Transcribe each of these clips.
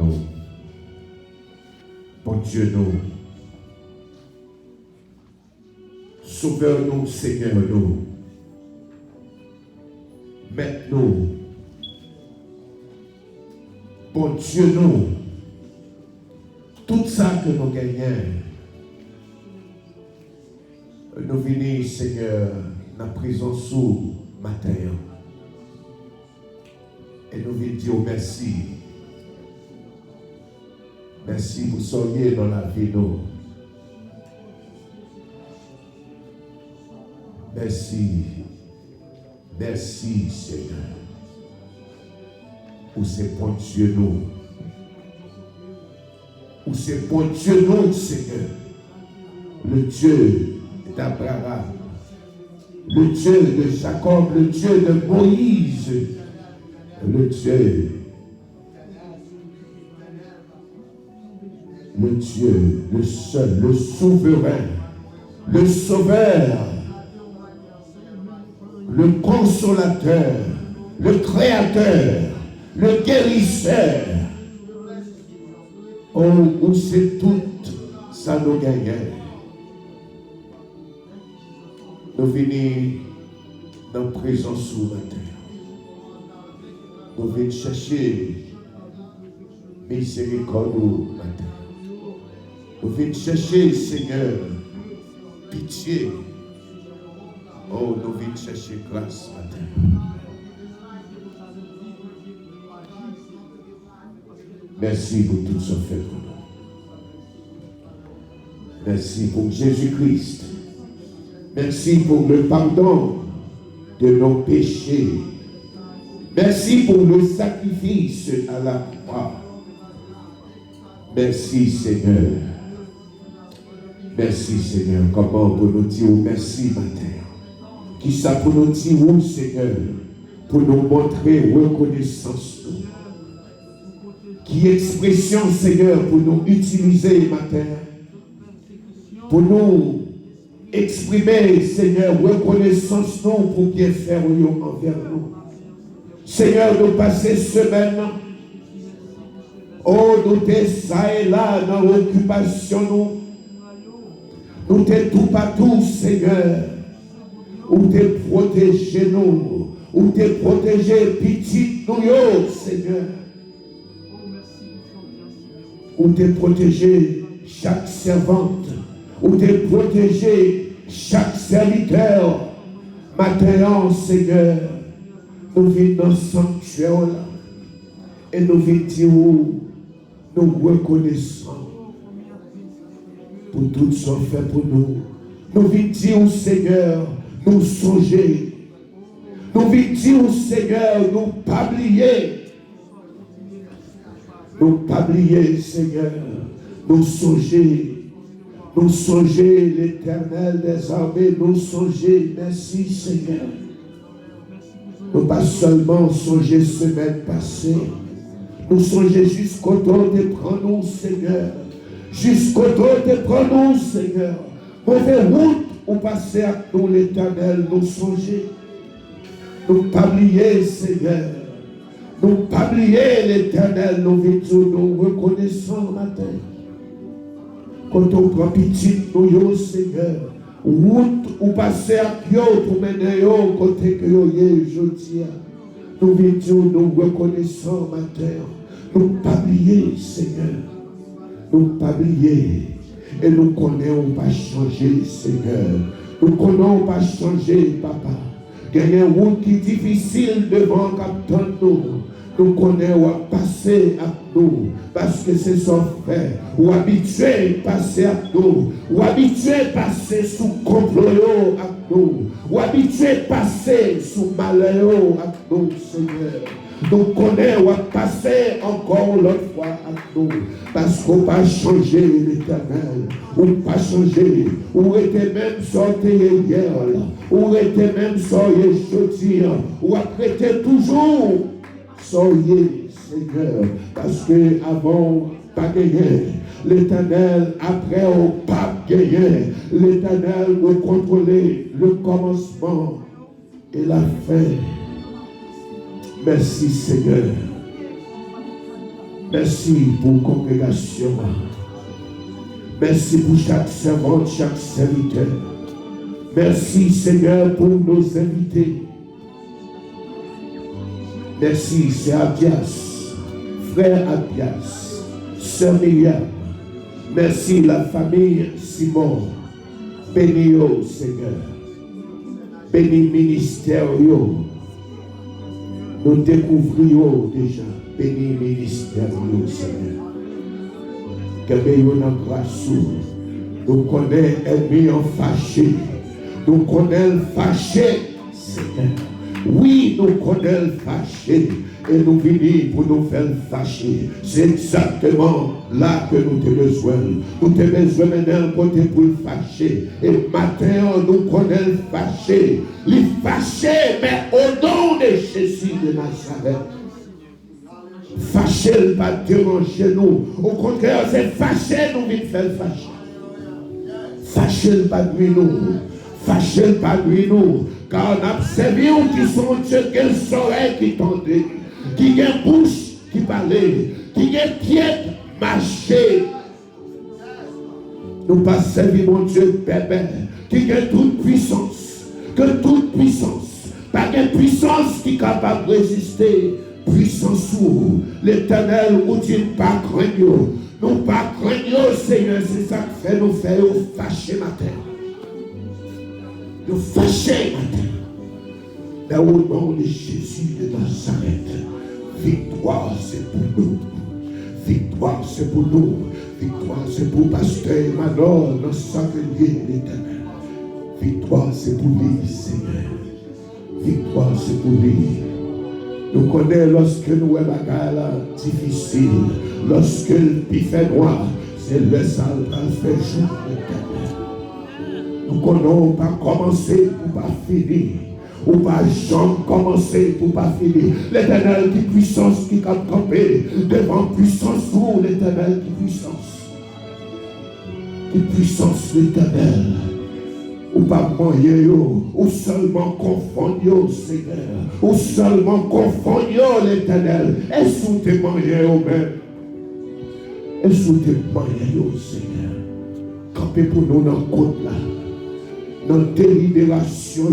nous. Bon Dieu, nous. Sauveur-nous, Seigneur, nous. Maître-nous. Bon Dieu, nous. Tout ça que nous gagnons, nous venons, Seigneur, dans la prison sous matin. Et nous venons dire merci. Merci pour soyez dans la vie, nous. Merci. Merci, Seigneur. Pour ces bons Dieu, nous. Pour ces bons Dieu, nous, Seigneur. Le Dieu d'Abraham, le Dieu de Jacob, le Dieu de Moïse, le Dieu, le seul, le souverain, le sauveur, le consolateur, le créateur, le guérisseur. Oh, où c'est tout ça nous gagne. Nous venons dans la présence sous la terre. Nous venons chercher miséricorde au matin. Nous venons chercher, Seigneur, pitié. Oh, nous venons chercher grâce matin. Merci pour tout ce fait pour nous. Merci pour Jésus-Christ. Merci pour le pardon de nos péchés. Merci pour le sacrifice à la croix. Merci Seigneur. Merci Seigneur. Comment pour nous dire merci matin? Qui ça pour nous dire oui Seigneur? Pour nous montrer reconnaissance. Qui expression Seigneur pour nous utiliser matin? Pour nous exprimer, Seigneur, reconnaissance nous pour bien faire envers nous. Seigneur, nous passer semaine, oh, nous t'es ça et là dans l'occupation nous t'es tout partout, Seigneur, où t'es protégé nous, où t'es protégé petit nous, Seigneur, où t'es protégé chaque servante, où t'es protégé chaque serviteur. Maintenant, Seigneur, nous venons dans le sanctuaire là, et nous venons dire nous reconnaissons pour tout ce qu'on fait pour nous. Nous venons dire Seigneur, nous songer. Nous venons dire Seigneur, nous pas oublier. Nous pas oublier, Seigneur, nous songer. Nous songer l'Éternel des armées, nous songer, merci Seigneur. Nous pas seulement songer semaine passée, nous songer jusqu'au temps de prendre nous, Seigneur. Jusqu'au temps de prendre nous, Seigneur. Mauvaise route où passer à nous l'Éternel, nous songer. Nous pas oublier, Seigneur. Nous pas oublier l'Éternel, nous reconnaissons matin. Quand on prend pitié nous, Seigneur, route ou passer à Pio pour mener au côté que yo aujourd'hui. Nous venons, nous reconnaissons matin. Nous pas oublier, Seigneur. Nous pas oublier. Et nous connaissons pas changer, Seigneur. Nous connaissons pas changer, Papa. Il y a une route qui est difficile devant Captain nous. Nous connaissons à passer à nous, parce que c'est son fait, ou habitué à passer à nous, ou habitué à passer sous complot à nous, ou habitué à passer sous malheur à nous, Seigneur. Nous connaissons à passer encore l'autre fois à nous, parce qu'on va changer l'Éternel, ou pas changer, ou était même sorti hier, ou était même sorti aujourd'hui, ou après toujours. Soyez, Seigneur, parce que avant, pas gagné. L'Éternel, après, au pas gagné. L'Éternel veut contrôler le commencement et la fin. Merci, Seigneur. Merci pour la congrégation. Merci pour chaque servante, chaque serviteur. Merci Seigneur pour nos invités. Merci, c'est Abias, frère Abias, sœur Myriam. Merci la famille Simon. Bénis au Seigneur. Bénis ministère. Nous découvrions déjà. Bénis ministère Seigneur. Que nous avons grâce. Nous connaissons ennemi fâché. Nous connaissons fâché, Seigneur. Oui, nous connaissons fâché et nous venons pour nous faire fâcher. C'est exactement là que nous avons besoin. Nous avons besoin d'un côté pour le fâcher. Et maintenant, nous connaissons fâché. Les fâcher, mais au nom de Jésus de Nazareth. Fâcher va déranger nous. Au contraire, c'est fâcher nous venons faire fâcher. Fâcher va nuire nous. Fâcher va nuire nous. Car on a observé qui sont Dieu, quel oreille qui tendait, qui a une bouche qui parlait, qui a un pied marché. Nous pas servir mon Dieu, bébé, qui a toute puissance, que toute puissance, pas de puissance qui est capable de résister, puissance où l'Éternel ou dit pas craindre, nous pas craindre, Seigneur, c'est ça que fait nous faire fâcher matin. Nous fâcher matin. Mais au nom de Jésus de Nazareth, victoire c'est pour nous. Victoire c'est pour nous. Victoire c'est pour Pasteur Emmanuel, notre sacré l'Éternel. Victoire c'est pour lui, Seigneur. Victoire c'est pour lui. Nous connaissons lorsque nous avons des bagages difficiles, lorsque le fait noir, c'est le sale qui fait jour l'Éternel. Nous connaissons pas commencer pour pas finir. Ou pas jamais commencer pour pas finir. L'Éternel qui puissance qui a campé devant puissance pour l'Éternel qui puissance. Qui puissance l'Éternel. Ou pas moyen ou seulement confondre Seigneur. Ou seulement confondre l'Éternel. Est-ce que tu es moyen ou même? Est-ce que tu es moyen Seigneur? Campez pour nous dans le côte là. Dans la délibération,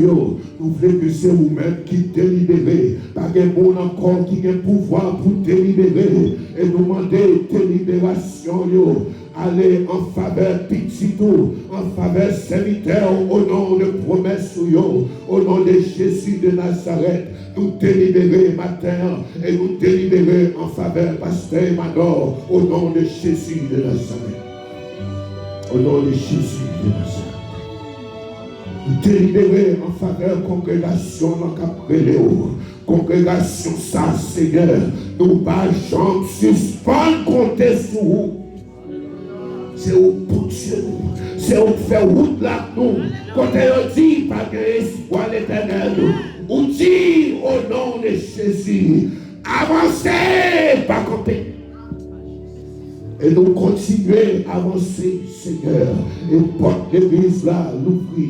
nous voulons que c'est vous-même qui délibérez. Pas de monde encore qui a le pouvoir pour délibérer. Et nous demander délibération, aller en faveur petit tout, en faveur serviteur, au nom de promesse, au nom de Jésus de Nazareth. Nous délibérer matin et nous délibérer en faveur Pasteur Emmanuel, au nom de Jésus de Nazareth. Au nom de Jésus de Nazareth. Délibérer en faveur de la congrégation congrégation ça Seigneur nous pas jamais suspendre compter sur vous c'est au pour Dieu c'est au faire route là nous quand on dit pas de espoir l'Éternel on dit au nom de Jésus avancez pas camper et nous continuer à avancer Seigneur et porte l'église là l'ouvrir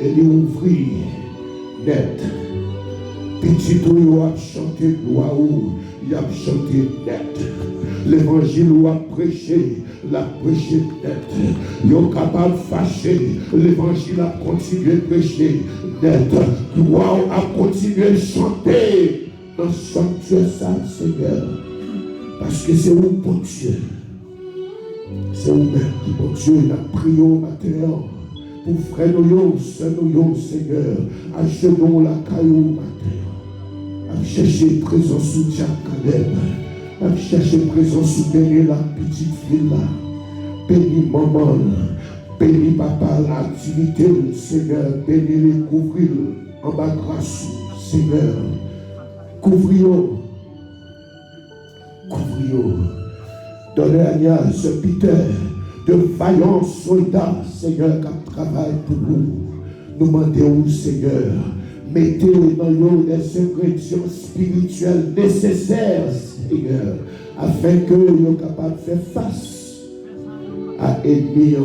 et lui ouvrir net. Petit tout, il a chanté gloire, il a chanté net. L'évangile a prêché, l'a prêché net. Il est capable de fâcher, l'évangile a continué de prêcher net. Gloire a continué de chanter dans le sanctuaire, ça, Seigneur. Parce que c'est vous, bon Dieu. C'est vous-même qui, bon Dieu, il a prié au matin. Pour frère nous, Seigneur, achetons la caillou matin. À chercher présence sous Jacques Caleb. À chercher présence sous béni la petite fille là. Béni maman. Béni papa l'activité, Seigneur. Béni les couvrir en bas grâce, Seigneur. Couvrir. Donnez à Nias, Peter. De vaillants soldats, Seigneur, qui travaillent pour nous. Nous demandons, Seigneur, mettez dans nous les ingrédients spirituels nécessaires, Seigneur, afin que nous soyons capables de faire face à l'ennemi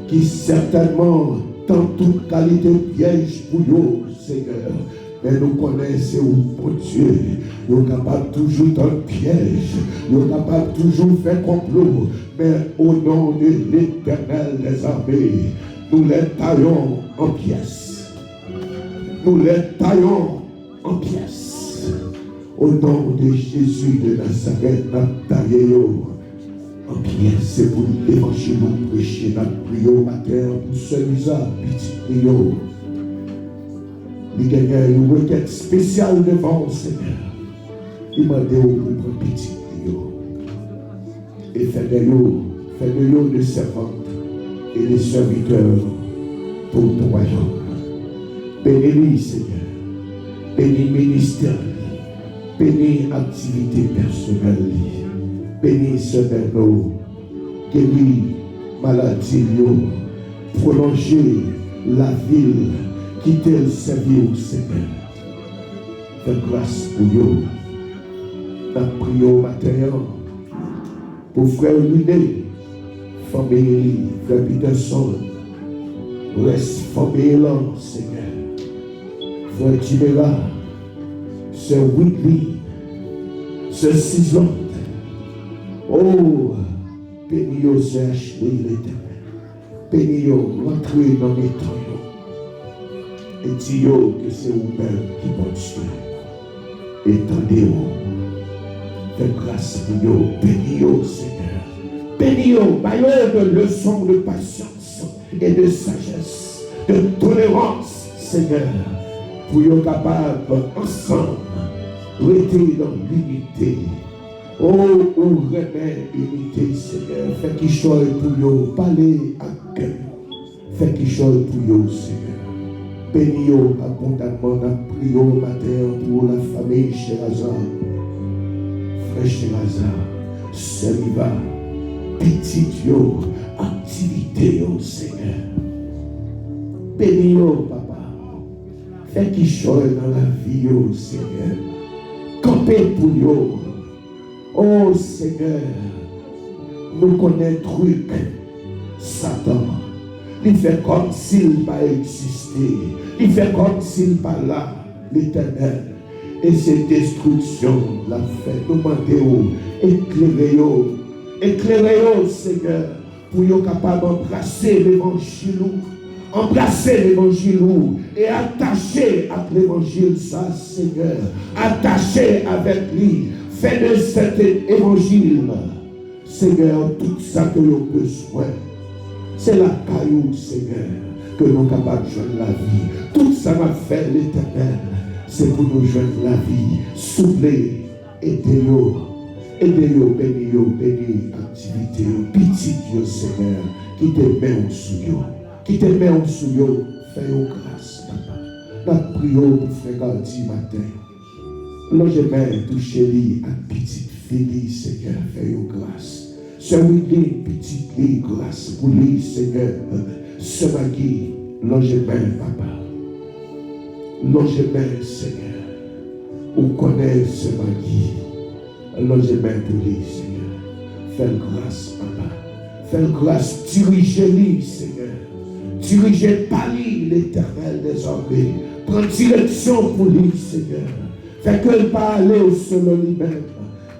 qui certainement, dans toute qualité de piège pour nous, Seigneur, Mais nous connaissons, mon Dieu, nous sommes capables toujours dans le piège, nous sommes capables toujours faire complot. Mais au nom de l'Éternel des armées, nous les taillons en pièces. Nous les taillons en pièces. Au nom de Jésus de Nazareth, nous taillons en pièces. C'est pour l'évangile nous prêcher, notre prière matin, pour celui-là, petit prière. Il y a une requête spéciale devant le Seigneur. Il m'a dit pour prendre petit prière. Et fait de nous des servantes et des serviteurs pour ton royaume. Bénis-lui, Seigneur. Bénis ministère. Bénis activité personnelle. Bénis ce nous. Guéris maladie. Prolonger la ville qui t'a servi au Seigneur. Fais grâce pour nous. Nous prions matin pour frère Luné, famille, frère Peterson. Reste famille là, Seigneur. Frère Tibera, Sœur Whitley, Sœur Sisland. Oh, bénis-nous, Sœur Ashley, l'Éternel. Bénis-nous, rentrez dans les temps. Et dis-nous que c'est vous-même qui porte Dieu. Étendez-vous. Faites grâce pour nous. Bénis-nous, Seigneur. Bénis-nous. Baillons de leçons de patience et de sagesse, de tolérance, Seigneur. Pour nous capables, ensemble, rester dans l'unité. Oh, où remet l'unité, Seigneur. Fais qu'il soit pour nous. Parlez à cœur. Fais qu'il soit pour nous, Seigneur. Bénis-nous abondamment, nous prions matin pour la famille Sherazade. Frère Sherazade, Seliva, petit yo, activité au Seigneur. Bénis-nous, papa. Fais qu'il soit dans la vie au Seigneur. Campez pour nous. Oh Seigneur, nous connaissons truc, Satan. Il fait comme s'il n'a pas existé. Il fait comme s'il n'est pas là, l'Éternel. Et cette destruction l'a fait. Nous demandons, éclairez-vous. Éclairez-vous, Seigneur, pour être capable d'embrasser l'évangile. Embrasser l'évangile et attacher à l'évangile, ça, Seigneur. Attacher avec lui. Fais de cet évangile, Seigneur, tout ça que nous avons besoin. C'est la caillou, Seigneur, que nous sommes capables de joindre la vie. Tout ça m'a fait l'Éternel. C'est pour nous joindre la vie. Soufflez, aidez-nous. Aidez-nous, bénis-nous, bénis l'activité. Pitié Dieu, Seigneur, qui te met en sous. Qui te met en sous. Fais-nous grâce, papa. Nous prions pour frère Gardi matin. Logement, touchez-lui à petite fille, Seigneur, fais-nous grâce. Sœur Willy, petite fille, grâce pour lui, Seigneur. Sœur Maggie, logement, papa. Logement, Seigneur. On connaît Sœur Maggie. Logement pour lui, Seigneur. Fais grâce, papa. Fais grâce, dirigez-lui, Seigneur. Dirigez par lui, l'Éternel des armées. Prends direction pour lui, Seigneur. Fait que ne pas aller selon lui-même,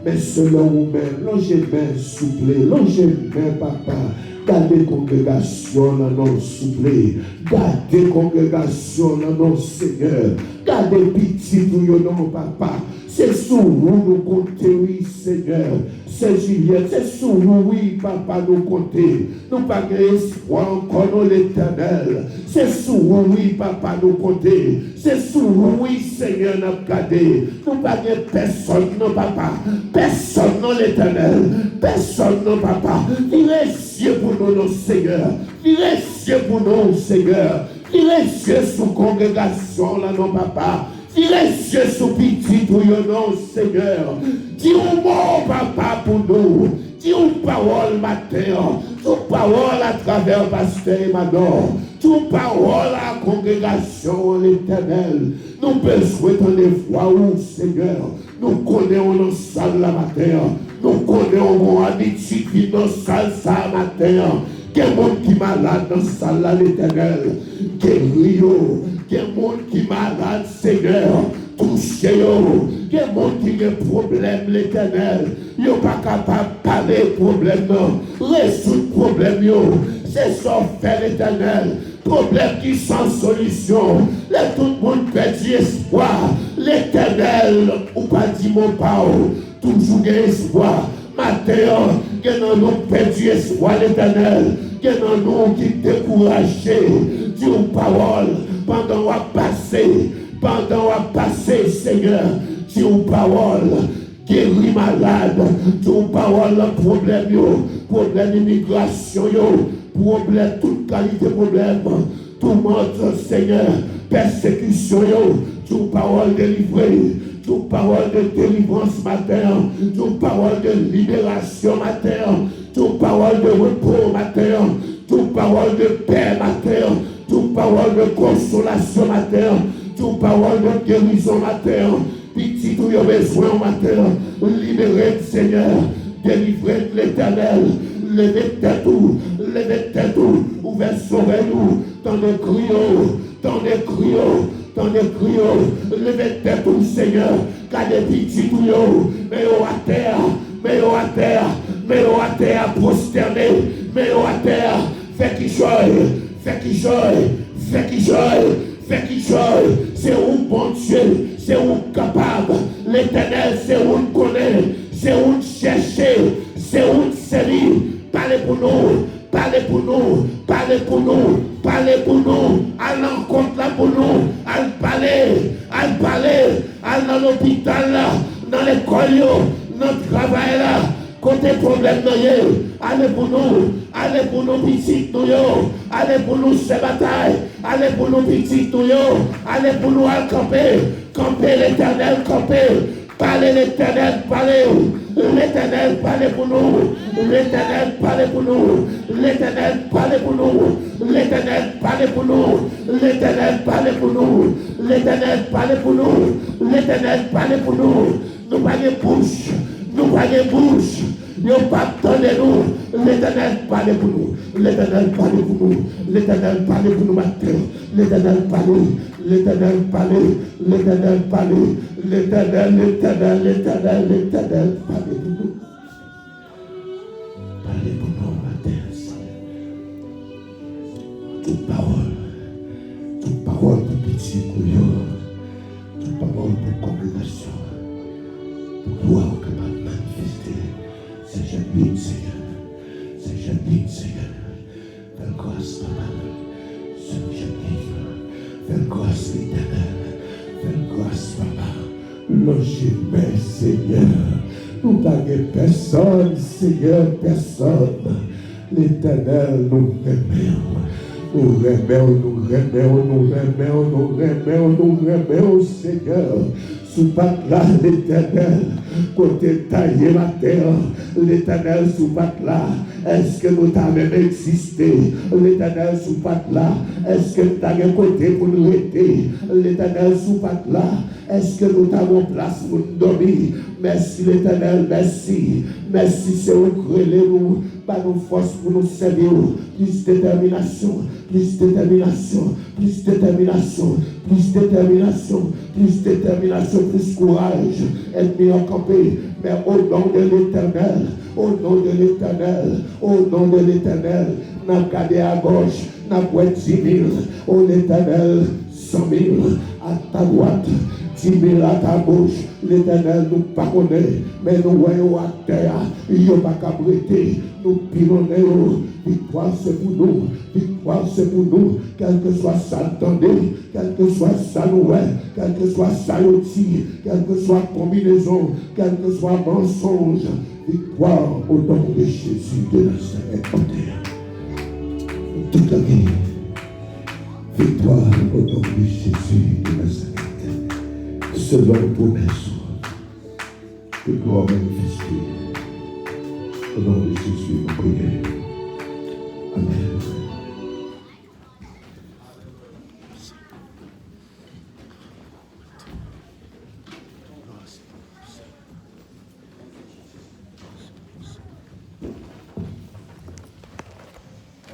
mais selon vous-même. Longez-moi, souple. Longez-moi, papa. Gardez congrégation dans nos souplés. Gardez congrégation dans nos seigneurs. Gardez pitié pour nos papa. C'est sous vous nous comptez, oui, Seigneur. C'est Juliette, c'est sous vous, oui, papa, nous comptez. Nous pas espoir encore dans l'Éternel. C'est sous vous, oui, papa, nous comptez. C'est sous vous, oui, Seigneur, nous gardé. Nous pas personne, non, papa. Personne, non, l'Éternel. Personne, non, papa. Virez cieux pour nous, non, Seigneur. Virez cieux pour nous, Seigneur. Virez cieux sous congrégation, là, non, papa. Tirez cieux sous pitié pour nous, Seigneur. Dis-nous mot, papa, pour nous. Dis-nous parole matin. Toute parole à travers pasteur Emmanuel. Toute parole à la congrégation, l'Éternel. Nous besoin de voix où, Seigneur. Nous connaissons nos salles la matin. Nous connaissons mon habitude dans salle ça matin. Quel monde qui est malade dans sa salle l'Éternel. Guéris-yo. Quel monde qui est malade, Seigneur. Touchez-yo. Quel monde qui a un problème, l'Éternel. Yo pas capable de parler problème, non. Résoudre problème, yo. C'est ça fait l'Éternel. Problème qui sans solution. Là, tout le monde perd espoir. L'Éternel, ou pas dit mon parole. Toujours espoir. Matin, que nous perdu espoir l'Éternel, que nous qui découragé, Dieu parole, pendant qu'on passer, Seigneur, Dieu parole, guéris malade, Dieu parole, problème immigration, problème, toute qualité problème, tout le monde, Seigneur, persécution, Dieu parole délivrée. Toute parole de délivrance matin, toute parole de libération matin, toute parole de repos matin, toute parole de paix matin, toute parole de consolation matin, toute parole de guérison matin, petit tout y besoin matin, libérez Seigneur, délivrez l'Éternel, levez tête tout, ouvrez sauvez-nous, dans les criots, levez tête tout Seigneur, car des petits tout mais à terre, prosterné, mais à terre, fait qui joie, c'est où bon Dieu, c'est où capable, l'Éternel, c'est où connaît, c'est où chercher, c'est où servir, parlez pour nous, à l'encontre là pour nous, à parler, dans l'hôpital là, dans l'école, dans le travail là, côté problème allez pour nous petits nous, allez pour nous ces batailles, allez pour nous petits nous, allez pour nous à camper l'Éternel, parlez l'Éternel, l'Éternel parlez pour nous, l'Éternel parlez pour nous, l'Éternel parlez pour nous, l'Éternel parlez pour nous, l'Éternel parlez pour nous, l'Éternel parlez pour nous, l'Éternel parlez pour nous, nous pas de bouche, nous pas de nous, l'Éternel parlez pour nous, l'Éternel parlez pour nous, l'Éternel parlez pour nous matin, l'Éternel parlez, l'Éternel parlez, l'Éternel parlez, l'Éternel parlez pour nous. Parlez pour nous matin, toute parole pour petit couillon, toute parole pour congrégation, pour gloire capable de manifester, c'est Jésus, Seigneur, fais grâce, Papa, c'est Jésus, fais grâce, l'Éternel, fais grâce, Papa, logez-moi, Seigneur, nous n'avons personne, Seigneur, personne, l'Éternel nous remet, Seigneur. Sous pas là, l'Éternel, côté taillé la terre, l'Éternel sous pas là, est-ce que nous t'avons même existé? L'Éternel sous pas là, est-ce que nous t'avons côté pour nous aider? L'Éternel sous pas là, est-ce que nous t'avons place pour nous dormir? Merci l'Éternel, merci c'est vous créez nous, pas nos forces pour nous servir, plus détermination, plus courage, ennemi encampé, mais au nom de l'Éternel, n'a gardé à gauche, n'a pas 10 000, au l'Éternel, 100 000, à ta droite, 10 000 à ta gauche, l'Éternel nous pardonne, mais nous voyons à terre, il n'y a pas qu'à prêter, nous pilonnons, victoire c'est pour nous, quel que soit ça attendez, quel que soit ça nouvelle, quel que soit ça outil, quelle que soit combinaison, quel que soit mensonge, victoire au nom de Jésus de Nazareth en terre. Toute la vie, victoire au nom de Jésus de Nazareth. Selon promesse, que gloire manifestée. Au nom de Jésus, nous prions. Amen.